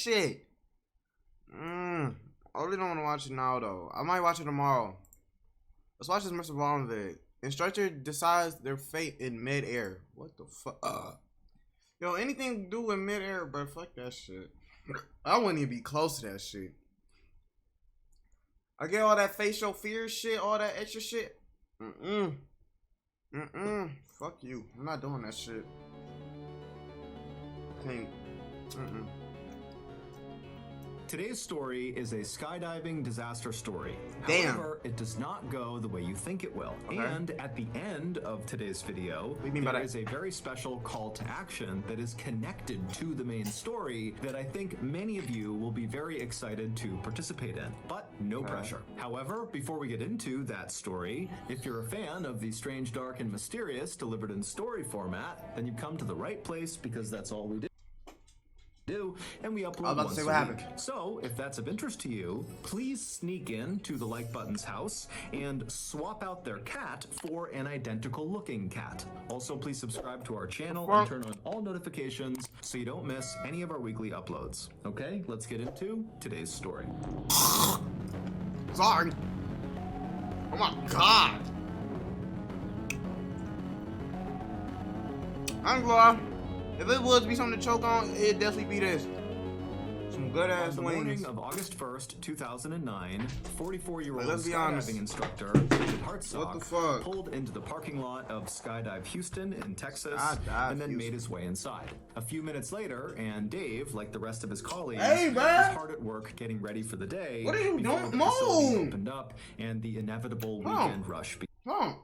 shit. I really don't want to watch it now though. I might watch it tomorrow. Let's watch this MrBallen vid. Instructor decides their fate in midair. What the fuck? Yo, anything to do with midair, bro? Fuck that shit. I wouldn't even be close to that shit. I get all that facial fear shit, all that extra shit. Fuck you. I'm not doing that shit. Can't. Today's story is a skydiving disaster story. Damn. However, it does not go the way you think it will. Okay. And at the end of today's video, there is a very special call to action that is connected to the main story that I think many of you will be very excited to participate in, but no pressure. However, before we get into that story, if you're a fan of the strange, dark, and mysterious delivered in story format, then you've come to the right place because that's all we do. And we upload once a week. So if that's of interest to you, please sneak in to the like button's house and swap out their cat for an identical looking cat. Also, please subscribe to our channel and turn on all notifications so you don't miss any of our weekly uploads. Okay, let's get into today's story. Sorry. Oh my god. I'm glad. If it was to be something to choke on, it'd definitely be this. Some good ass wings. On the morning of August 1st, 2009, 44-year-old let's be honest. skydiving instructor David Hartsock pulled into the parking lot of Skydive Houston in Texas and then made his way inside. A few minutes later, and Dave, like the rest of his colleagues, was hard at work getting ready for the day. What are you before doing? the facility opened up and the inevitable weekend rush began.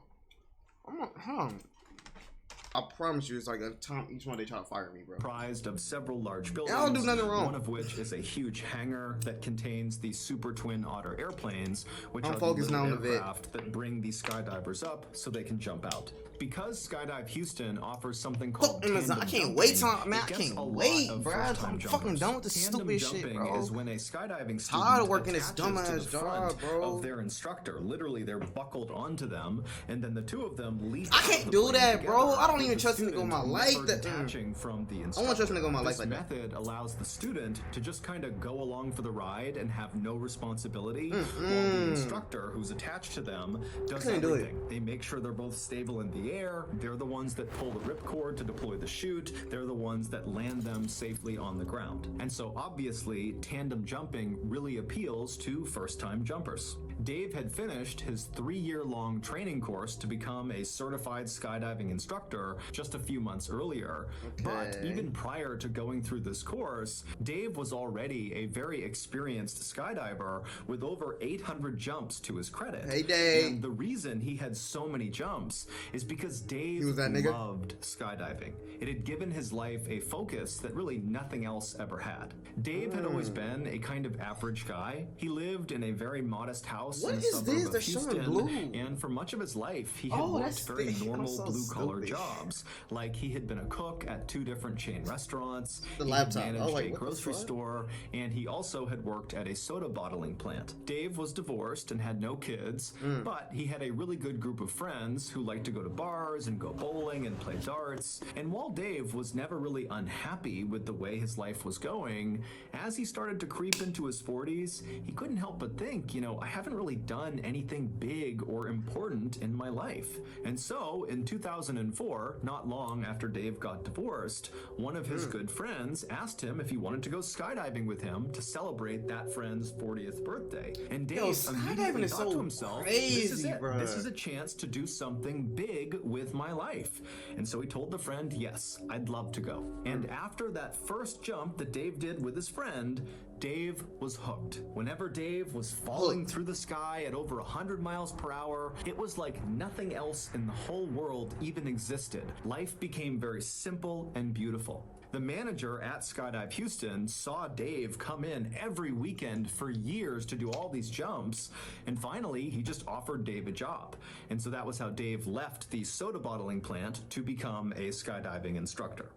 I promise you, it's like a time each one they try to fire me, bro. Comprised of several large buildings, I don't do nothing wrong. One of which is a huge hangar that contains the Super Twin Otter airplanes, which I'm are the focused now little on the aircraft that bring the skydivers up so they can jump out. Because Skydive Houston offers something called tandem I can't jumping, wait till I can't wait, bro. first-time I'm jumpers. fucking done with this Tandem stupid shit, jumping bro. is when a skydiving student Tired of working this attaches dumbass to the front job, bro. of their instructor. Literally, they're buckled onto them, and then the two of them leap. I can't do that, bro. I don't even trust nigga on my life. Detaching from the instructor. I want to trust nigga on my life This like that. method allows the student to just kind of go along for the ride and have no responsibility, while the instructor, who's attached to them, does everything. They make sure they're both stable in the air. They're the ones that pull the ripcord to deploy the chute. They're the ones that land them safely on the ground. And so obviously, tandem jumping really appeals to first-time jumpers. Dave had finished his 3-year-long training course to become a certified skydiving instructor just a few months earlier. But even prior to going through this course, Dave was already a very experienced skydiver with over 800 jumps to his credit. Hey, Dave. And the reason he had so many jumps is because Dave loved skydiving. It had given his life a focus that really nothing else ever had. Dave had always been a kind of average guy. He lived in a very modest house in the suburb of Houston, and for much of his life, he had worked very normal blue-collar jobs. Like he had been a cook at 2 different chain restaurants, he had managed a grocery store, and he also had worked at a soda bottling plant. Dave was divorced and had no kids, but he had a really good group of friends who liked to go to bars and go bowling and play darts. And while Dave was never really unhappy with the way his life was going, as he started to creep into his 40s, he couldn't help but think, you know, I haven't really done anything big or important in my life. And so in 2004, not long after Dave got divorced, one of his good friends asked him if he wanted to go skydiving with him to celebrate that friend's 40th birthday. And Dave immediately thought to himself, this is it. This is a chance to do something big with my life. And so he told the friend, yes, I'd love to go. And after that first jump that Dave did with his friend, Dave was hooked. Whenever Dave was falling through the sky at over 100 miles per hour, it was like nothing else in the whole world even existed. Life became very simple and beautiful. The manager at Skydive Houston saw Dave come in every weekend for years to do all these jumps, and finally he just offered Dave a job. And so that was how Dave left the soda bottling plant to become a skydiving instructor.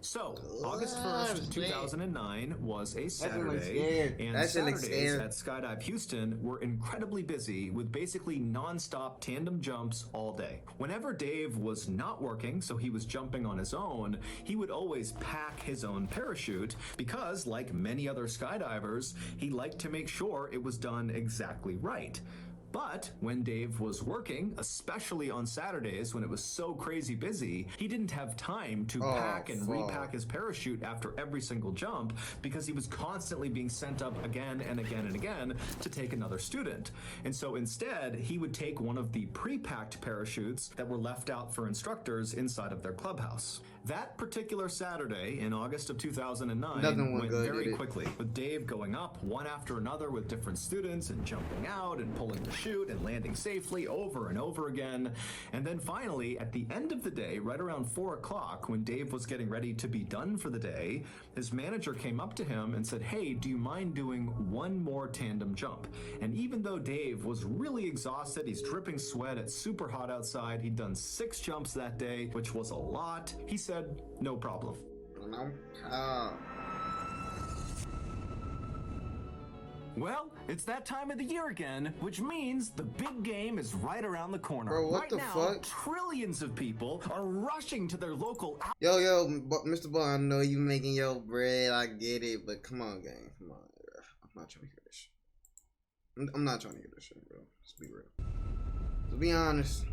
So, August 1st, 2009 was a Saturday, and Saturdays at Skydive Houston were incredibly busy with basically non-stop tandem jumps all day. Whenever Dave was not working, so he was jumping on his own, he would always pack pack his own parachute because, like many other skydivers, he liked to make sure it was done exactly right. But when Dave was working, especially on Saturdays when it was so crazy busy, he didn't have time to pack and repack his parachute after every single jump because he was constantly being sent up again and again and again to take another student. And so instead, he would take one of the pre-packed parachutes that were left out for instructors inside of their clubhouse. That particular Saturday in August of 2009 went very quickly, with Dave going up one after another with different students and jumping out and pulling the chute and landing safely over and over again. And then finally, at the end of the day, right around 4 o'clock, when Dave was getting ready to be done for the day, his manager came up to him and said, "Hey, do you mind doing one more tandem jump?" And even though Dave was really exhausted, he's dripping sweat, it's super hot outside, he'd done 6 jumps that day, which was a lot, he said, "No problem." Well, it's that time of the year again, which means the big game is right around the corner. Bro, what right the now, fuck? Trillions of people are rushing to their local... Yo, MrBallen, I know you making your bread, I get it, but come on, gang, come on. I'm not trying to hear this shit. I'm not trying to hear this shit, bro. Let's be real. To be honest.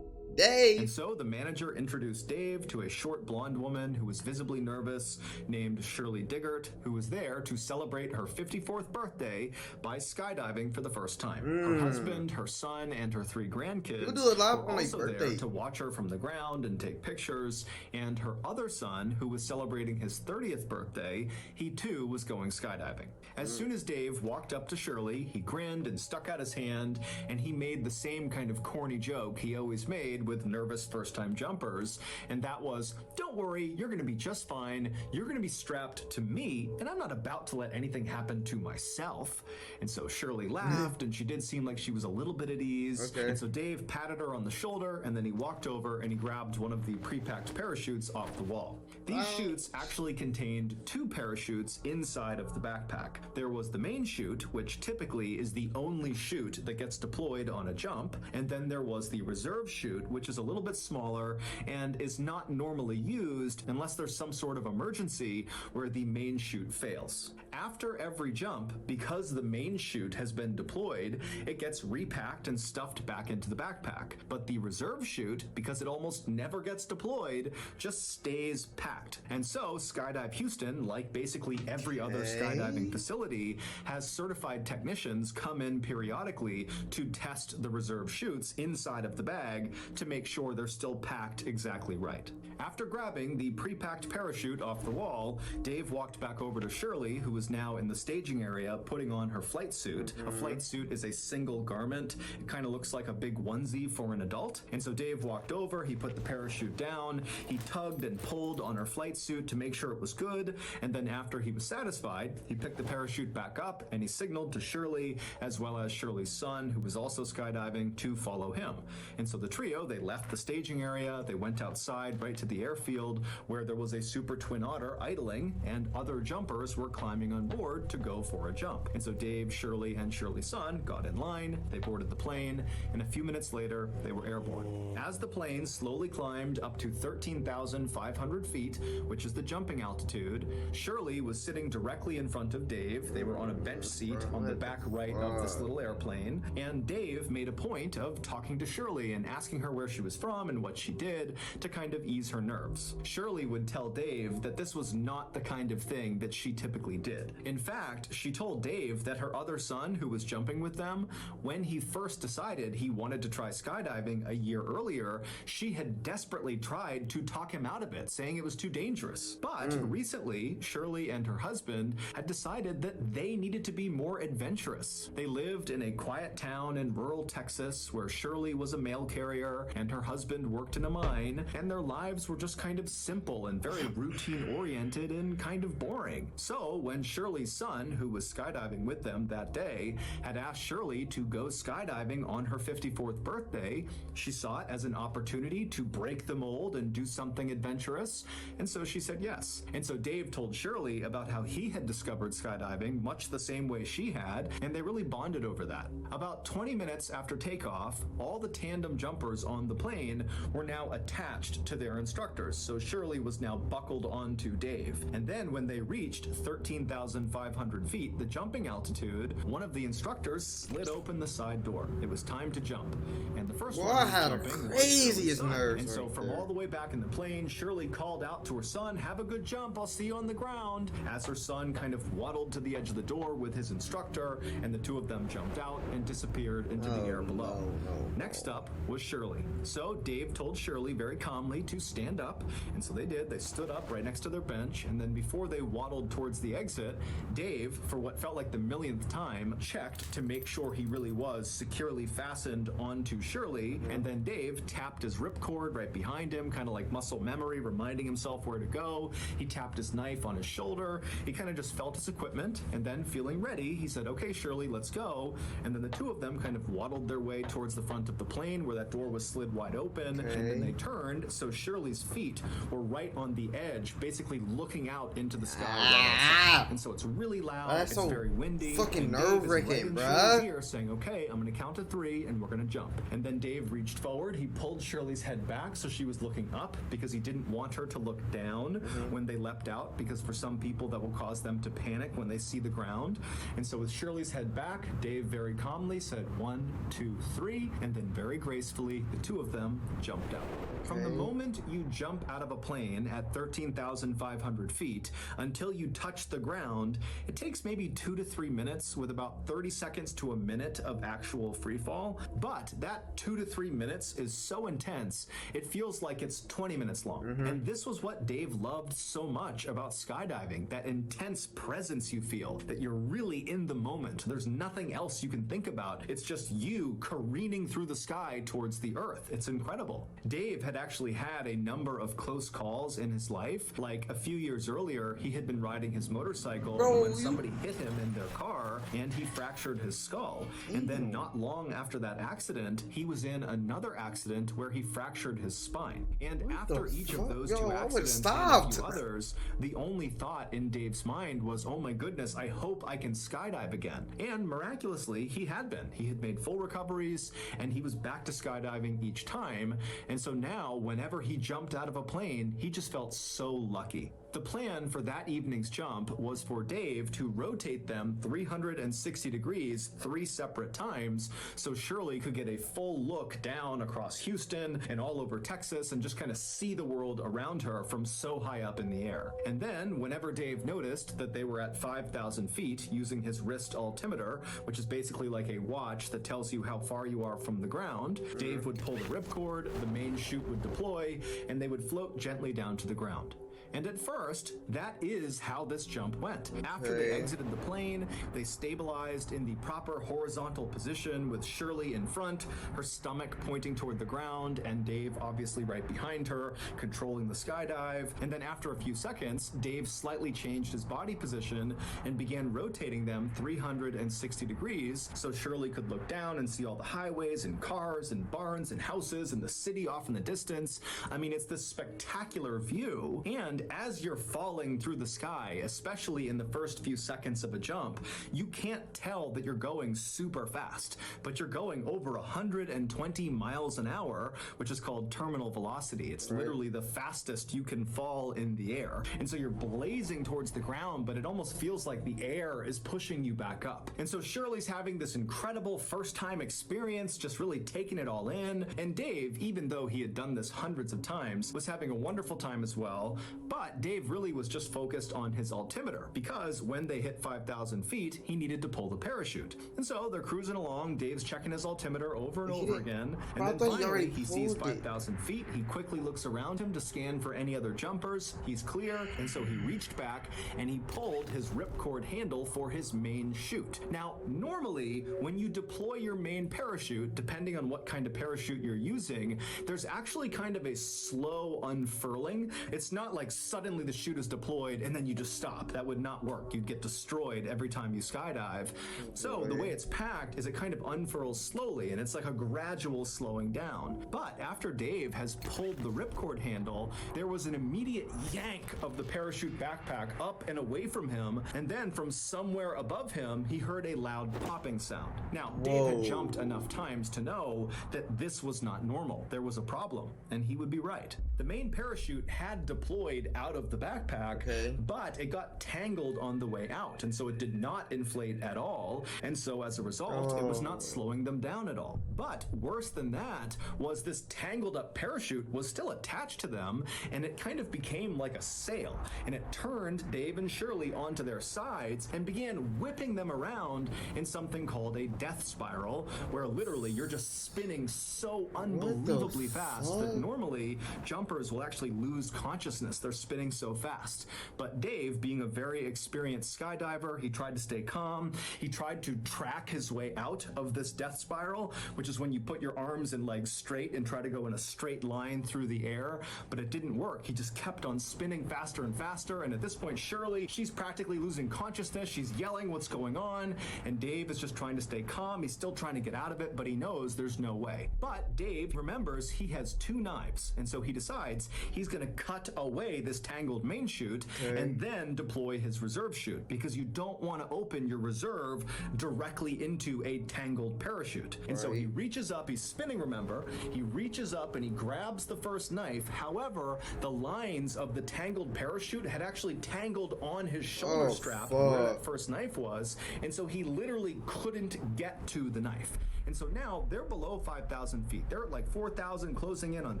Dave! And so the manager introduced Dave to a short blonde woman who was visibly nervous named Shirley Diggert, who was there to celebrate her 54th birthday by skydiving for the first time. Her husband, her son, and her 3 grandkids were also there to watch her from the ground and take pictures, and her other son, who was celebrating his 30th birthday, he too was going skydiving. As soon as Dave walked up to Shirley, he grinned and stuck out his hand, and he made the same kind of corny joke he always made with nervous first-time jumpers, and that was, "Don't worry, you're going to be just fine. You're going to be strapped to me, and I'm not about to let anything happen to myself." And so Shirley laughed, and she did seem like she was a little bit at ease. And so Dave patted her on the shoulder, and then he walked over and he grabbed one of the pre-packed parachutes off the wall. These chutes actually contained 2 parachutes inside of the backpack. There was the main chute, which typically is the only chute that gets deployed on a jump, and then there was the reserve chute, which is a little bit smaller and is not normally used unless there's some sort of emergency where the main chute fails. After every jump, because the main chute has been deployed, it gets repacked and stuffed back into the backpack. But the reserve chute, because it almost never gets deployed, just stays packed. And so Skydive Houston, like basically every other skydiving facility, has certified technicians come in periodically to test the reserve chutes inside of the bag to make sure they're still packed exactly right. After grabbing the pre-packed parachute off the wall, Dave walked back over to Shirley, who was now in the staging area putting on her flight suit. A flight suit is a single garment. It kind of looks like a big onesie for an adult. And so Dave walked over, he put the parachute down, he tugged and pulled on her flight suit to make sure it was good, and then after he was satisfied, he picked the parachute back up and he signaled to Shirley, as well as Shirley's son, who was also skydiving, to follow him. And so the trio, they left the staging area, they went outside right to the airfield where there was a Super Twin Otter idling and other jumpers were climbing on board to go for a jump. And so Dave, Shirley, and Shirley's son got in line, they boarded the plane, and a few minutes later, they were airborne. As the plane slowly climbed up to 13,500 feet, which is the jumping altitude, Shirley was sitting directly in front of Dave. They were on a bench seat on the back right of this little airplane, and Dave made a point of talking to Shirley and asking her where she was from and what she did to kind of ease her nerves. Shirley would tell Dave that this was not the kind of thing that she typically did. In fact, she told Dave that her other son, who was jumping with them, when he first decided he wanted to try skydiving a year earlier, she had desperately tried to talk him out of it, saying it was too dangerous. But recently, Shirley and her husband had decided that they needed to be more adventurous. They lived in a quiet town in rural Texas where Shirley was a mail carrier and her husband worked in a mine, and their lives were just kind of simple and very routine oriented and kind of boring. So when Shirley's son, who was skydiving with them that day, had asked Shirley to go skydiving on her 54th birthday, she saw it as an opportunity to break the mold and do something adventurous, and so she said yes. And so Dave told Shirley about how he had discovered skydiving much the same way she had, and they really bonded over that. About 20 minutes after takeoff, all the tandem jumpers on the plane were now attached to their instructors, so Shirley was now buckled onto Dave. And then when they reached 13,500 feet, the jumping altitude, one of the instructors slid open the side door. It was time to jump. And the first one was had jumping the craziest nerves. And so from all the way back in the plane, Shirley called out to her son, "Have a good jump, I'll see you on the ground," as her son kind of waddled to the edge of the door with his instructor, and the two of them jumped out and disappeared into the air below. Next up was Shirley. So Dave told Shirley very calmly to stand up, and so they did. They stood up right next to their bench, and then before they waddled towards the exit, Dave, for what felt like the millionth time, checked to make sure he really was securely fastened onto Shirley, and then Dave tapped his ripcord right behind him, kind of like muscle memory, reminding himself where to go. He tapped his knife on his shoulder. He kind of just felt his equipment, and then feeling ready, he said, "Okay, Shirley, let's go." And then the two of them kind of waddled their way towards the front of the plane where that door was slid wide open, and then they turned, so Shirley's feet were right on the edge, basically looking out into the sky right outside. And so it's really loud, it's so very windy, fucking nerve-wracking, bruh. Here saying, "Okay, I'm gonna count to 3 and we're gonna jump." And then Dave reached forward, he pulled Shirley's head back so she was looking up because he didn't want her to look down when they leapt out, because for some people that will cause them to panic when they see the ground. And so with Shirley's head back, Dave very calmly said 1, 2, 3, and then very gracefully the two of them jumped out. From the moment you jump out of a plane at 13,500 feet until you touch the ground, it takes maybe 2 to 3 minutes with about 30 seconds to a minute of actual free fall. But that 2 to 3 minutes is so intense, it feels like it's 20 minutes long. And this was what Dave loved so much about skydiving, that intense presence you feel, that you're really in the moment. There's nothing else you can think about. It's just you careening through the sky towards the earth. It's incredible. Dave had actually had a number of close calls in his life. Like a few years earlier, he had been riding his motorcycle when somebody hit him in their car and he fractured his skull. And then not long after that accident, he was in another accident where he fractured his spine. And after each of those two accidents and a few others, the only thought in Dave's mind was, "Oh my goodness, I hope I can skydive again." And miraculously, he had been. He had made full recoveries and he was back to skydiving each time. And so now, whenever he jumped out of a plane, he just felt so lucky. The plan for that evening's jump was for Dave to rotate them 360 degrees 3 separate times so Shirley could get a full look down across Houston and all over Texas and just kind of see the world around her from so high up in the air. And then whenever Dave noticed that they were at 5,000 feet using his wrist altimeter, which is basically like a watch that tells you how far you are from the ground, Dave would pull the ripcord, the main chute would deploy, and they would float gently down to the ground. And at first, that is how this jump went. After they exited the plane, they stabilized in the proper horizontal position with Shirley in front, her stomach pointing toward the ground, and Dave obviously right behind her, controlling the skydive. And then after a few seconds, Dave slightly changed his body position and began rotating them 360 degrees so Shirley could look down and see all the highways and cars and barns and houses and the city off in the distance. I mean, it's this spectacular view. And as you're falling through the sky, especially in the first few seconds of a jump, you can't tell that you're going super fast, but you're going over 120 miles an hour, which is called terminal velocity. It's literally the fastest you can fall in the air. And so you're blazing towards the ground, but it almost feels like the air is pushing you back up. And so Shirley's having this incredible first-time experience, just really taking it all in. And Dave, even though he had done this hundreds of times, was having a wonderful time as well. But Dave really was just focused on his altimeter, because when they hit 5,000 feet, he needed to pull the parachute. And so they're cruising along, Dave's checking his altimeter over and over again, and then finally he sees 5,000 feet. He quickly looks around him to scan for any other jumpers. He's clear, and so he reached back and he pulled his ripcord handle for his main chute. Now, normally, when you deploy your main parachute, depending on what kind of parachute you're using, there's actually kind of a slow unfurling. It's not like suddenly the chute is deployed and then you just stop. That would not work. You'd get destroyed every time you skydive. So the way it's packed is it kind of unfurls slowly, and it's like a gradual slowing down. But after Dave has pulled the ripcord handle, there was an immediate yank of the parachute backpack up and away from him, and then from somewhere above him, he heard a loud popping sound. Now, Dave had jumped enough times to know that this was not normal. There was a problem, and he would be right. The main parachute had deployed out of the backpack, but it got tangled on the way out, and so it did not inflate at all, and so as a result, it was not slowing them down at all. But worse than that was this tangled up parachute was still attached to them, and it kind of became like a sail, and it turned Dave and Shirley onto their sides and began whipping them around in something called a death spiral, where literally you're just spinning so unbelievably fast that normally jumpers will actually lose consciousness. They're spinning so fast. But Dave, being a very experienced skydiver, he tried to stay calm. He tried to track his way out of this death spiral, which is when you put your arms and legs straight and try to go in a straight line through the air, but it didn't work. He just kept on spinning faster and faster, and at this point, Shirley, she's practically losing consciousness. She's yelling what's going on, and Dave is just trying to stay calm. He's still trying to get out of it, but he knows there's no way. But Dave remembers he has 2 knives, and so he decides he's going to cut away this tangled main chute and then deploy his reserve chute, because you don't want to open your reserve directly into a tangled parachute. And so he reaches up, he's spinning, remember, he reaches up and he grabs the first knife. However, the lines of the tangled parachute had actually tangled on his shoulder strap where that first knife was, and so he literally couldn't get to the knife. And so now they're below 5,000 feet. They're at like 4,000, closing in on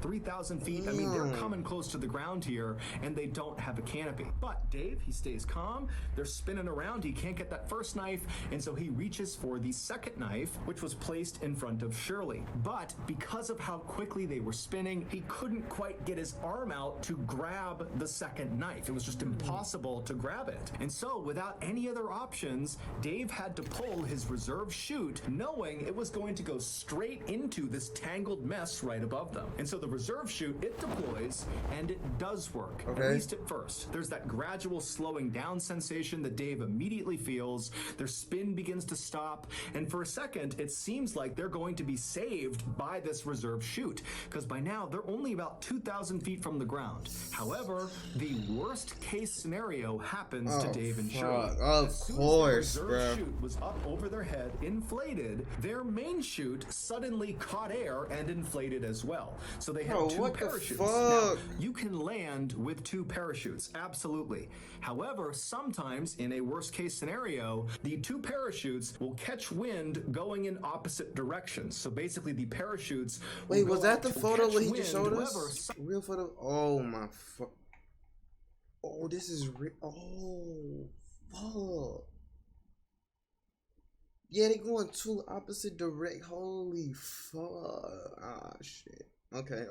3,000 feet. I mean, they're coming close to the ground here, and they don't have a canopy. But Dave, he stays calm. They're spinning around. He can't get that first knife, and so he reaches for the second knife, which was placed in front of Shirley. But because of how quickly they were spinning, he couldn't quite get his arm out to grab the second knife. It was just impossible to grab it. And so without any other options, Dave had to pull his reserve chute, knowing it was going to go straight into this tangled mess right above them. And so the reserve chute, it deploys, and it does work, at least at first. There's that gradual slowing down sensation that Dave immediately feels. Their spin begins to stop, and for a second, it seems like they're going to be saved by this reserve chute, because by now, they're only about 2,000 feet from the ground. However, the worst case scenario happens to Dave and Shirley. Of course, bro. The reserve chute was up over their head, inflated. Their main chute suddenly caught air and inflated as well. So they had 2 parachutes. Now, you can land with 2 parachutes, absolutely. However, sometimes in a worst case scenario, the 2 parachutes will catch wind going in opposite directions. So basically the parachutes Wait, was that the photo where he just showed us? Real photo? Oh my fuck. Oh, this is real. Oh, fuck. Yeah, they going 2 opposite direct. Holy fuck. Ah, shit. Okay.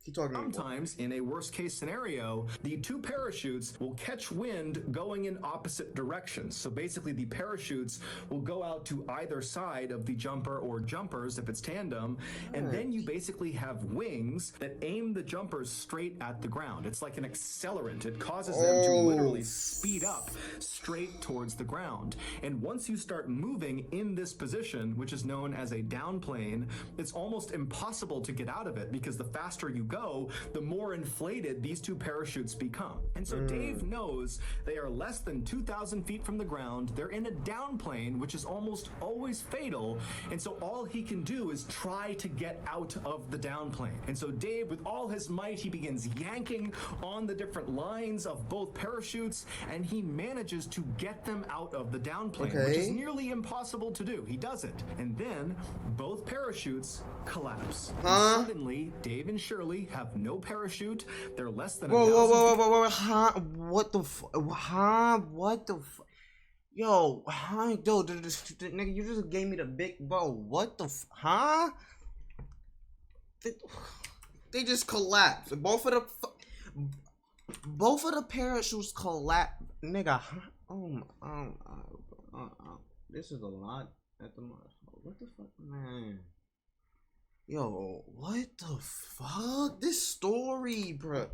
Keep talking. Sometimes, in a worst case scenario, the 2 parachutes will catch wind going in opposite directions. So basically, the parachutes will go out to either side of the jumper or jumpers if it's tandem, and then you basically have wings that aim the jumpers straight at the ground. It's like an accelerant. It causes them to literally speed up straight towards the ground. And once you start moving in this position, which is known as a down plane, it's almost impossible to get out of it, because the faster you go, the more inflated these 2 parachutes become. And so Dave knows they are less than 2,000 feet from the ground. They're in a down plane, which is almost always fatal. And so all he can do is try to get out of the down plane. And so Dave, with all his might, he begins yanking on the different lines of both parachutes, and he manages to get them out of the down plane, which is nearly impossible to do. He does it. And then both parachutes collapse. And suddenly, Dave and Shirley have no parachute. They're less than whoa, huh? What the yo, huh? Dude, nigga, you just gave me the big bro. What the huh? They just collapsed. Both of the parachutes collapsed, nigga. This is a lot at the moment. What the fuck, man? Yo, what the fuck? This story, bruh.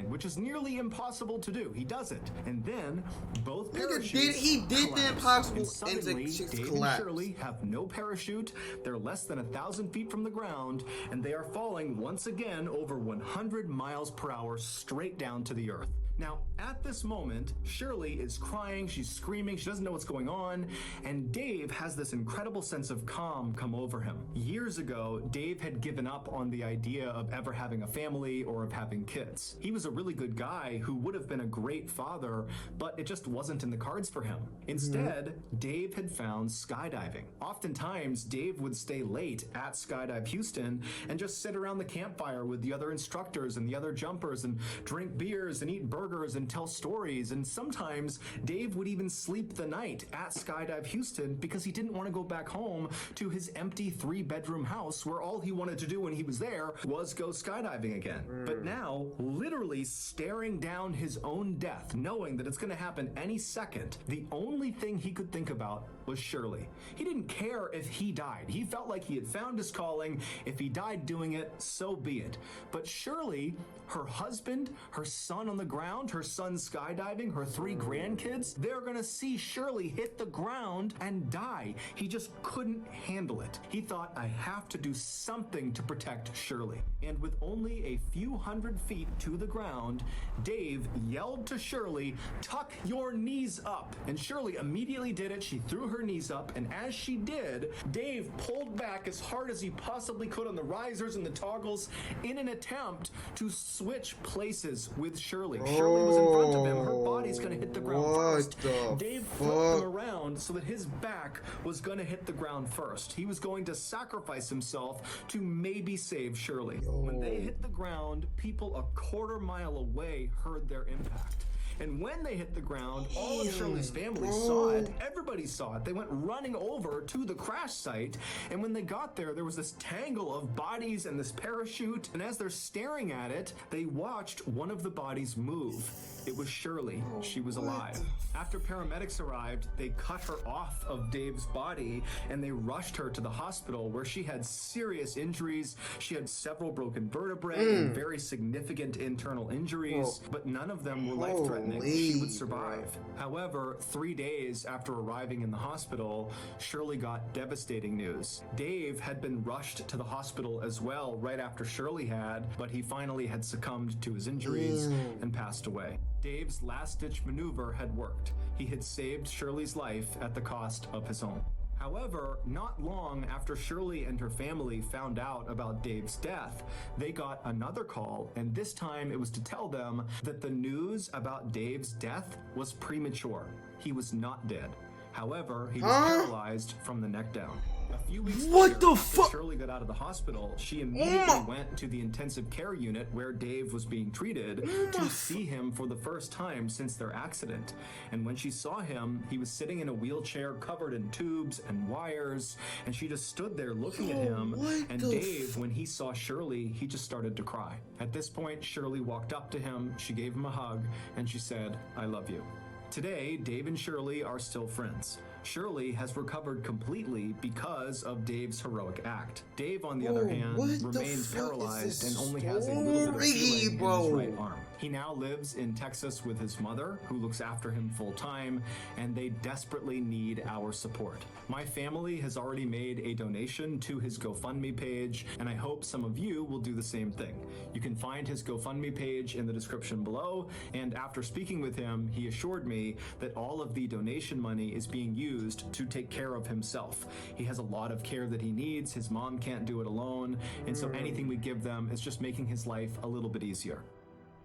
which is nearly impossible to do. He does it, and then both parachutes he did the impossible, and suddenly and Dave and Shirley have no parachute. They're less than 1,000 feet from the ground, and they are falling once again over 100 miles per hour straight down to the earth. Now, at this moment, Shirley is crying, she's screaming, she doesn't know what's going on, and Dave has this incredible sense of calm come over him. Years ago, Dave had given up on the idea of ever having a family or of having kids. He was a really good guy who would have been a great father, but it just wasn't in the cards for him. Instead, Dave had found skydiving. Oftentimes, Dave would stay late at Skydive Houston and just sit around the campfire with the other instructors and the other jumpers and drink beers and eat burgers and tell stories, and sometimes Dave would even sleep the night at Skydive Houston because he didn't want to go back home to his empty 3-bedroom house where all he wanted to do when he was there was go skydiving again. But now, literally staring down his own death, knowing that it's going to happen any second, the only thing he could think about was Shirley. He didn't care if he died. He felt like he had found his calling. If he died doing it, so be it. But Shirley, her husband, her son on the ground, her son skydiving, her 3 grandkids, they're gonna see Shirley hit the ground and die. He just couldn't handle it. He thought, I have to do something to protect Shirley. And with only a few hundred feet to the ground, Dave yelled to Shirley, tuck your knees up. And Shirley immediately did it. She threw her knees up, and as she did, Dave pulled back as hard as he possibly could on the risers and the toggles in an attempt to switch places with Shirley. Shirley was in front of him. Her body's going to hit the ground first. Dave flipped him around so that his back was going to hit the ground first. He was going to sacrifice himself to maybe save Shirley. When they hit the ground, people a quarter mile away heard their impact. And when they hit the ground, all of Shirley's family saw it. Everybody saw it. They went running over to the crash site. And when they got there, there was this tangle of bodies and this parachute. And as they're staring at it, they watched one of the bodies move. It was Shirley. She was alive. After paramedics arrived, they cut her off of Dave's body and they rushed her to the hospital where she had serious injuries. She had several broken vertebrae and very significant internal injuries, but none of them were life-threatening. She would survive. However, 3 days after arriving in the hospital, Shirley got devastating news. Dave had been rushed to the hospital as well right after Shirley had, but he finally had succumbed to his injuries and passed away. Dave's last-ditch maneuver had worked. He had saved Shirley's life at the cost of his own. However, not long after Shirley and her family found out about Dave's death, they got another call, and this time it was to tell them that the news about Dave's death was premature. He was not dead. However, he was paralyzed from the neck down. A few weeks later, after Shirley got out of the hospital, she immediately went to the intensive care unit where Dave was being treated to see him for the first time since their accident. And when she saw him, he was sitting in a wheelchair covered in tubes and wires, and she just stood there looking at him. And Dave, when he saw Shirley, he just started to cry. At this point, Shirley walked up to him, she gave him a hug, and she said, "I love you." Today, Dave and Shirley are still friends. Shirley has recovered completely because of Dave's heroic act. Dave, on the other hand, remains paralyzed and only has a little bit of feeling in his right arm. He now lives in Texas with his mother, who looks after him full time, and they desperately need our support. My family has already made a donation to his GoFundMe page, and I hope some of you will do the same thing. You can find his GoFundMe page in the description below, and after speaking with him, he assured me that all of the donation money is being used to take care of himself. He has a lot of care that he needs, his mom can't do it alone, and so anything we give them is just making his life a little bit easier.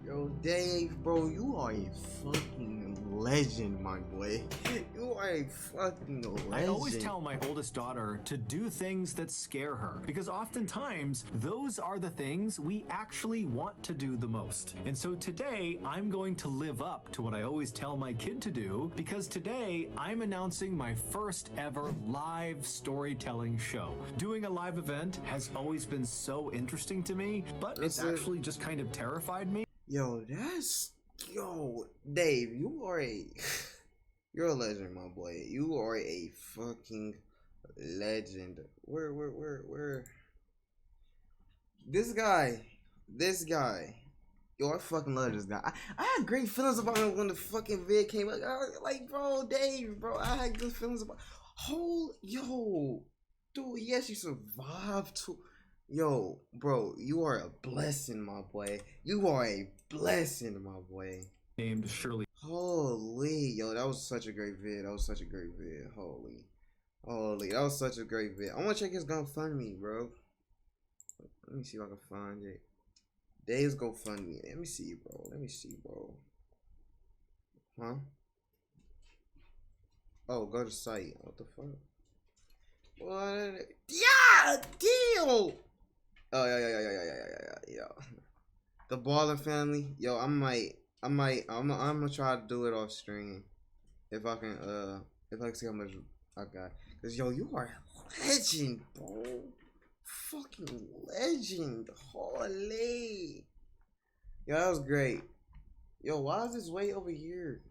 Yo, Dave, bro, you are a fucking legend, my boy. You are a fucking legend. I always tell my oldest daughter to do things that scare her, because oftentimes those are the things we actually want to do the most. And so today I'm going to live up to what I always tell my kid to do, because today I'm announcing my first ever live storytelling show. Doing a live event has always been so interesting to me, but it's actually just kind of terrified me. Yo, Dave, you're a legend, my boy. You are a fucking legend. Where? This guy Yo, I fucking love this guy. I had great feelings about him when the fucking vid came out. I was like, bro, Dave, bro, I had good feelings about. Yo, dude, he actually survived too. Yo, bro, you are a blessing, my boy. You are a blessing, my boy. Named Shirley. Holy, yo, that was such a great vid. That was such a great vid. Holy, that was such a great vid. I want to check his GoFundMe, bro. Let me see if I can find it. Dave's GoFundMe. Let me see, bro. Huh? Oh, go to site. What the fuck? What? Yeah, deal. Oh, yeah. The Ballen family. Yo, I'm gonna try to do it off stream. If I can see how much I got. Cause yo, you are a legend, bro. Fucking legend. Holy. Yo, that was great. Yo, why is this way over here?